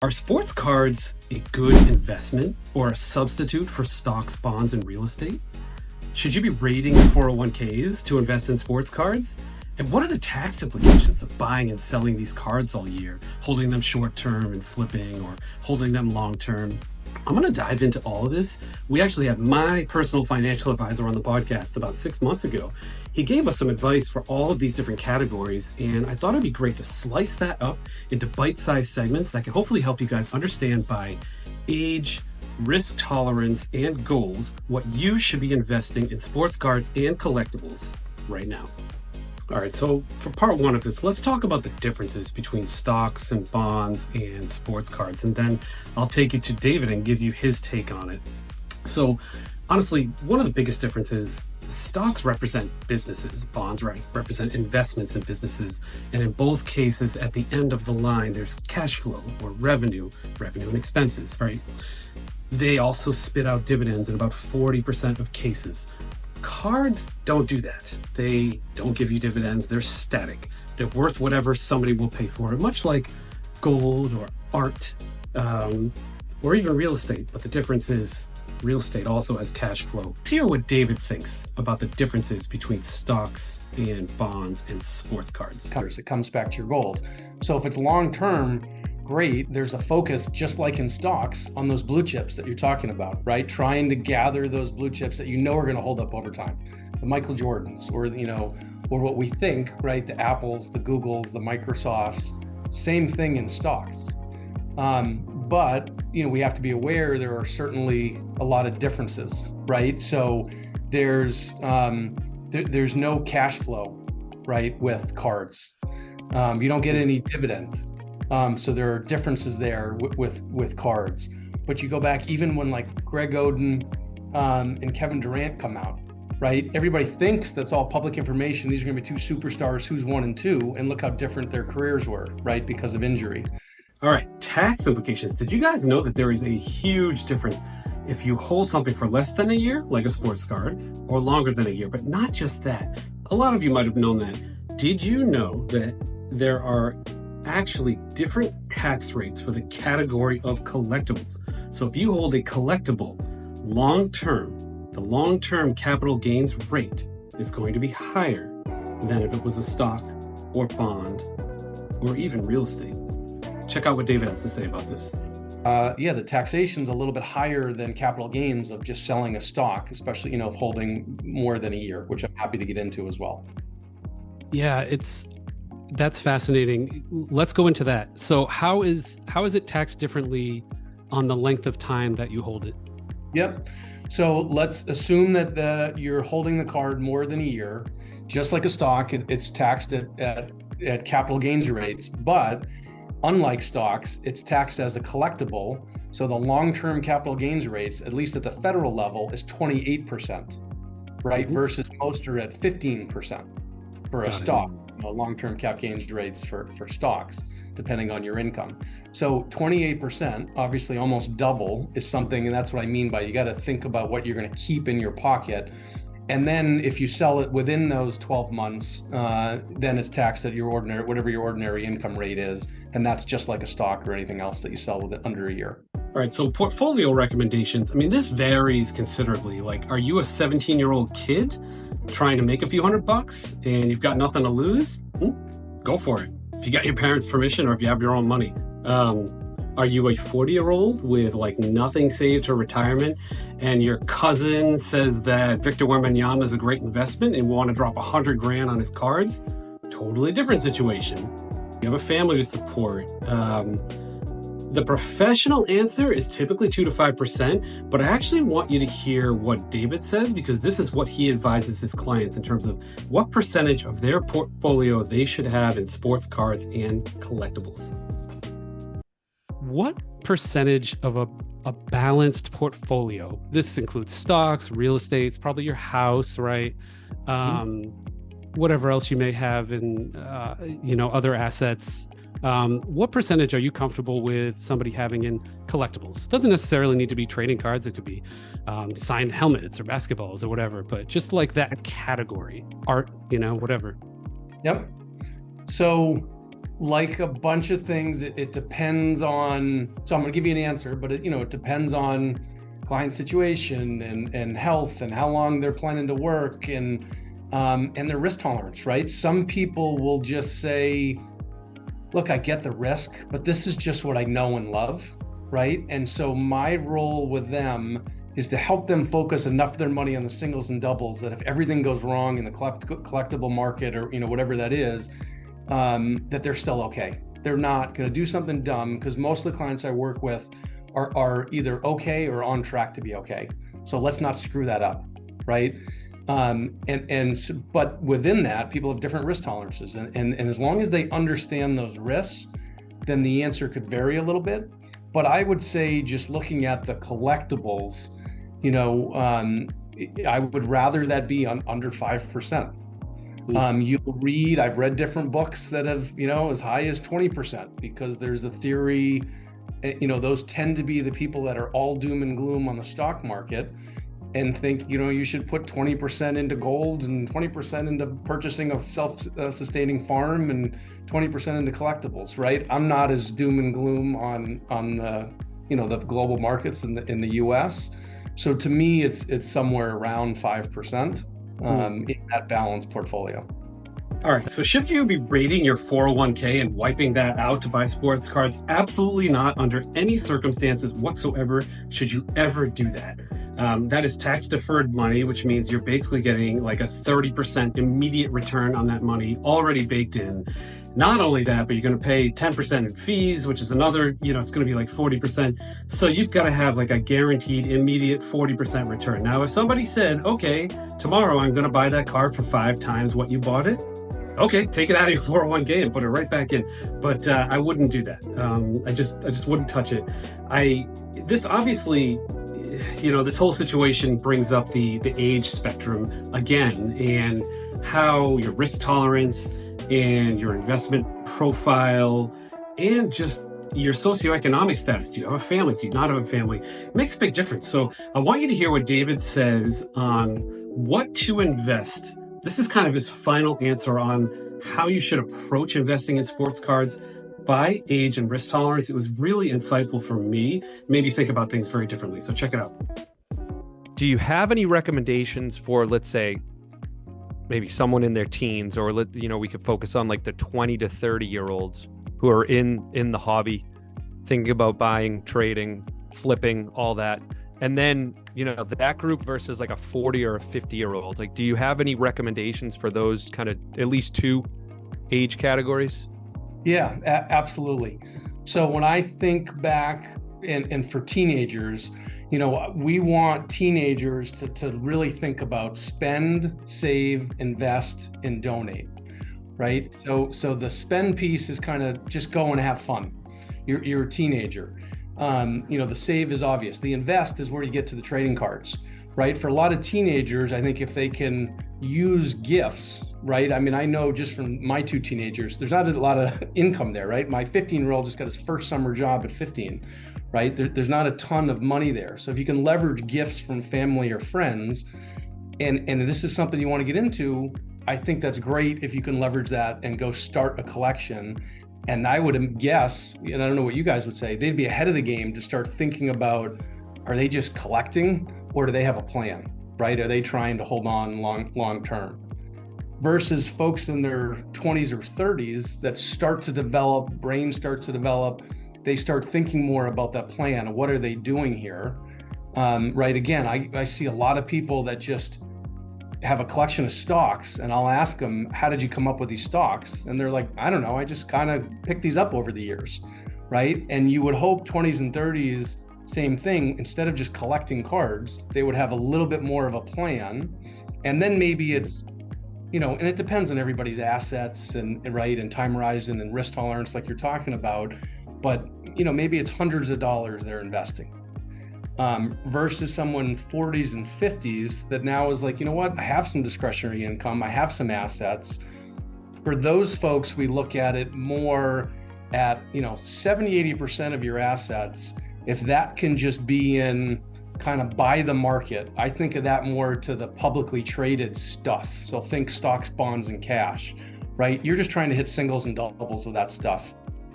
Are sports cards a good investment or a substitute for stocks, bonds, and real estate? Should you be raiding 401ks to invest in sports cards? And what are the tax implications of buying and selling these cards all year, holding them short term and flipping, or holding them long term? I'm going to dive into all of this. We actually had my personal financial advisor on the podcast about 6 months ago. He gave us some advice for all of these different categories, and I thought it'd be great to slice that up into bite-sized segments that can hopefully help you guys understand by age, risk tolerance, and goals what you should be investing in sports cards and collectibles right now. All right, so for part one of this, let's talk about the differences between stocks and bonds and sports cards. And then I'll take you to David and give you his take on it. So honestly, one of the biggest differences, stocks represent businesses, bonds represent investments in businesses. And in both cases, at the end of the line, there's cash flow or revenue and expenses, right? They also spit out dividends in about 40% of cases. Cards don't do that. They don't give you dividends. They're static. They're worth whatever somebody will pay for it, much like gold or art, or even real estate. But the difference is real estate also has cash flow. Let's hear what David thinks about the differences between stocks and bonds and sports cards. It comes back to your goals. So if it's long-term, great. There's a focus, just like in stocks, on those blue chips that you're talking about, right? Trying to gather those blue chips that you know are going to hold up over time. The Michael Jordans, or what we think, right? The Apples, the Googles, the Microsofts, same thing in stocks. But we have to be aware there are certainly a lot of differences, right? So there's no cash flow, right, with cards. You don't get any dividend. So there are differences there with cards. But you go back even when like Greg Oden and Kevin Durant come out, right? Everybody thinks that's all public information. These are going to be two superstars, who's 1 and 2, and look how different their careers were, right? Because of injury. All right, tax implications. Did you guys know that there is a huge difference if you hold something for less than a year, like a sports card, or longer than a year? But not just that. A lot of you might have known that. Did you know that there are actually different tax rates for the category of collectibles? So if you hold a collectible long-term, the long-term capital gains rate is going to be higher than if it was a stock or bond or even real estate. Check out what David has to say about this. The taxation's a little bit higher than capital gains of just selling a stock, especially, of holding more than a year, which I'm happy to get into as well. Yeah, that's fascinating. Let's go into that. So how is it taxed differently on the length of time that you hold it? Yep. So let's assume that you're holding the card more than a year. Just like a stock, it's taxed at capital gains rates, but unlike stocks, it's taxed as a collectible. So the long-term capital gains rates, at least at the federal level, is 28%, right? Mm-hmm. Versus most are at 15% for a stock. Long-term cap gains rates for stocks, depending on your income. So 28%, obviously almost double, is something, and that's what I mean by you got to think about what you're going to keep in your pocket. And then if you sell it within those 12 months, then it's taxed at whatever your ordinary income rate is. And that's just like a stock or anything else that you sell with it under a year. All right, so portfolio recommendations. I mean, this varies considerably. Like, are you a 17-year-old kid trying to make a few $100 and you've got nothing to lose? Go for it. If you got your parents' permission or if you have your own money. Are you a 40-year-old with like nothing saved for retirement and your cousin says that Victor Wembanyama is a great investment and want to drop $100,000 on his cards? Totally different situation. You have a family to support. The professional answer is typically 2 to 5%, but I actually want you to hear what David says because this is what he advises his clients in terms of what percentage of their portfolio they should have in sports cards and collectibles. What percentage of a balanced portfolio, this includes stocks, real estate, probably your house, right? Whatever else you may have in, other assets. What percentage are you comfortable with somebody having in collectibles? Doesn't necessarily need to be trading cards. It could be signed helmets or basketballs or whatever, but just like that category, art, whatever. Yep. So like a bunch of things, it depends on, so I'm going to give you an answer, but it depends on client situation and health and how long they're planning to work and their risk tolerance, right? Some people will just say, look, I get the risk, but this is just what I know and love, right? And so my role with them is to help them focus enough of their money on the singles and doubles that if everything goes wrong in the collectible market or whatever that is, that they're still okay. They're not going to do something dumb, because most of the clients I work with are either okay or on track to be okay. So let's not screw that up, right? But within that, people have different risk tolerances, and as long as they understand those risks, then the answer could vary a little bit. But I would say, just looking at the collectibles, I would rather that be under 5%. I've read different books that have, as high as 20%, because there's a theory, those tend to be the people that are all doom and gloom on the stock market and think, you should put 20% into gold and 20% into purchasing a self-sustaining farm and 20% into collectibles, right? I'm not as doom and gloom on the, the global markets in the US. So to me, it's somewhere around 5%. In that balanced portfolio. All right, so should you be rating your 401k and wiping that out to buy sports cards? Absolutely not. Under any circumstances whatsoever should you ever do that. That is tax deferred money, which means you're basically getting like a 30% immediate return on that money already baked in. Not only that, but you're going to pay 10% in fees, which is another, it's going to be like 40%. So you've got to have like a guaranteed immediate 40% return. Now, if somebsomebody said, okay, tomorrow I'm going to buy that card for 5 times what you bought it, okay, take it out of your 401k and put it right back in. But I wouldn't do that. I just wouldn't touch it. This obviously, this whole situation brings up the age spectrum again, and how your risk tolerance and your investment profile and just your socioeconomic status. Do you have a family? Do you not have a family? It makes a big difference. So I want you to hear what David says on what to invest. This is kind of his final answer on how you should approach investing in sports cards by age and risk tolerance. It was really insightful for me. Made me think about things very differently. So check it out. Do you have any recommendations for, let's say, maybe someone in their teens, or we could focus on like the 20 to 30-year-olds who are in the hobby, thinking about buying, trading, flipping, all that. And then, that group versus like a 40 or a 50-year-old. Like, do you have any recommendations for those kind of at least 2 age categories? Yeah, absolutely. So when I think back, and for teenagers, we want teenagers to really think about spend, save, invest, and donate, right? So the spend piece is kind of just go and have fun. You're a teenager. The save is obvious. The invest is where you get to the trading cards, right? For a lot of teenagers, I think if they can use gifts, right? I mean, I know just from my 2 teenagers, there's not a lot of income there, right? My 15-year-old just got his first summer job at 15. Right? There's not a ton of money there. So if you can leverage gifts from family or friends, and this is something you want to get into, I think that's great if you can leverage that and go start a collection. And I would guess, and I don't know what you guys would say, they'd be ahead of the game to start thinking about, are they just collecting, or do they have a plan, right? Are they trying to hold on long term? Versus folks in their 20s or 30s that start to develop, brain starts to develop, they start thinking more about that plan. What are they doing here? Right. Again, I see a lot of people that just have a collection of stocks, and I'll ask them, how did you come up with these stocks? And they're like, I don't know. I just kind of picked these up over the years. Right. And you would hope 20s and 30s, same thing. Instead of just collecting cards, they would have a little bit more of a plan. And then maybe it's, and it depends on everybody's assets and time horizon and risk tolerance, like you're talking about. But, maybe it's hundreds of dollars they're investing, versus someone 40s and 50s that now is like, I have some discretionary income. I have some assets. For those folks, we look at it more at, 70, 80% of your assets. If that can just be in kind of by the market, I think of that more to the publicly traded stuff. So think stocks, bonds, and cash, right? You're just trying to hit singles and doubles with that stuff,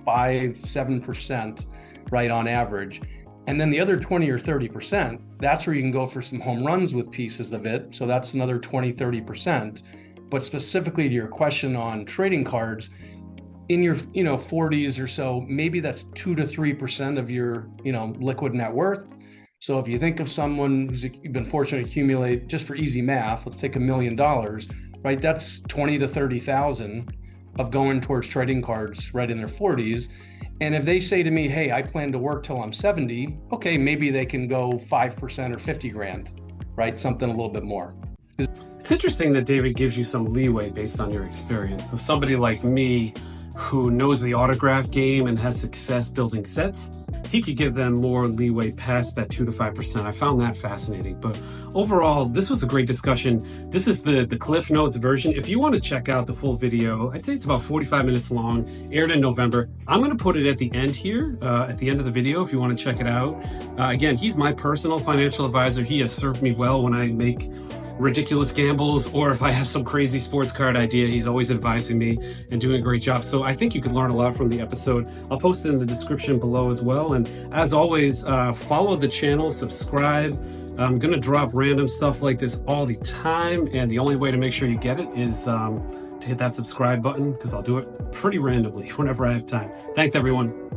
5-7%, right, on average. And then the other 20 or 30%, that's where you can go for some home runs with pieces of it. So that's another 20-30%. But specifically to your question on trading cards, in your 40s or so, maybe that's 2 to 3% of your liquid net worth. So if you think of someone who's been fortunate to accumulate, just for easy math, let's take $1 million, right? That's 20 to 30,000 of going towards trading cards right in their 40s. And if they say to me, hey, I plan to work till I'm 70, okay, maybe they can go 5% or 50 grand, right? Something a little bit more. It's interesting that David gives you some leeway based on your experience. So somebody like me who knows the autograph game and has success building sets, he could give them more leeway past that 2 to 5%. I found that fascinating. But overall, this was a great discussion. This is the Cliff Notes version. If you want to check out the full video, I'd say it's about 45 minutes long, aired in November. I'm going to put it at the end here, at the end of the video, if you want to check it out. Again, he's my personal financial advisor. He has served me well when I make ridiculous gambles, or if I have some crazy sports card idea, he's always advising me and doing a great job. So I think you could learn a lot from the episode. I'll post it in the description below as well. And as always, follow the channel, subscribe. I'm going to drop random stuff like this all the time. And the only way to make sure you get it is to hit that subscribe button, because I'll do it pretty randomly whenever I have time. Thanks, everyone.